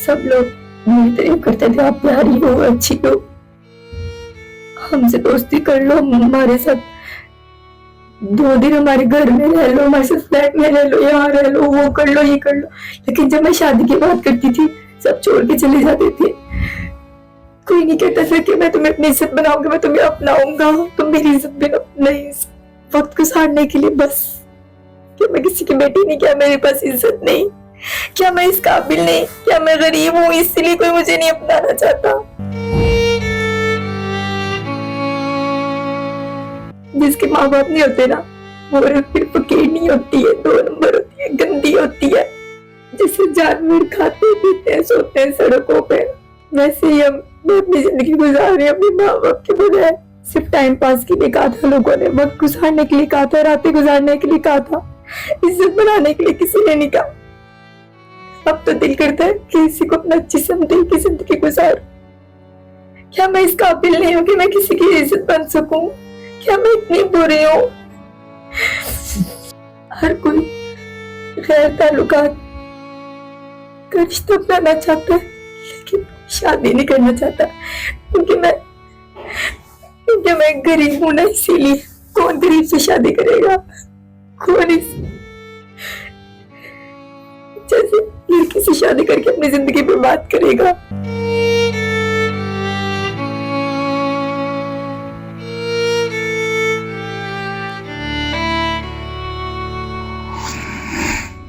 सब लोग मेरी तारीफ करते थे, आप प्यारी हो, अच्छी हो, हमसे दोस्ती कर लो, हमारे साथ 2 दिन हमारे घर में रह लो, हमारे साथ फ्लैट में रह लो, यहाँ रह लो, वो कर लो, ये कर लो। लेकिन जब मैं शादी की बात करती थी सब छोड़ के चले जाते थे। कोई नहीं कहता था कि मैं तुम्हें अपनी इज्जत बनाऊंगा, मैं तुम्हें अपनाऊंगा, तुम मेरी इज्जत बनाओ। नहीं, वक्त गुजारने के लिए बस। क्या मैं किसी की बेटी नहीं? क्या मेरे पास इज्जत नहीं? क्या मैं इस काबिल नहीं? क्या मैं गरीब हूँ इसलिए कोई मुझे नहीं अपनाना चाहता? जिसके माँ बाप नहीं होते ना, वो फिर फकीर नहीं होती है, 2 नंबर होती है, गंदी होती है। जिससे जानवर खाते पीते हैं, सोते हैं सड़कों पे, वैसे ही हम अपनी जिंदगी गुजार रहे हैं अपने माँ बाप के बगैर। सिर्फ टाइम पास के लिए कहा था लोगों ने, वक्त गुजारने के लिए कहा था, रातें गुजारने के लिए कहा था, इज्जत बनाने के लिए किसी ने नहीं कहा। अब तो दिल करता है कि किसी को अपना जिस्म दे की जिंदगी गुजार। क्या मैं इस काबिल नहीं हूँ कि मैं किसी की इज्जत बन सकूं? क्या मैं इतनी बुरी हूँ? हर कोई गैर ताल्लुकात का रिश्ता अपनाना चाहता है, लेकिन शादी नहीं करना चाहता, क्योंकि मैं गरीब हूं ना, इसीलिए। कौन गरीब से शादी करेगा? कौन इस जैसे लड़की से शादी करके अपनी जिंदगी बर्बाद करेगा?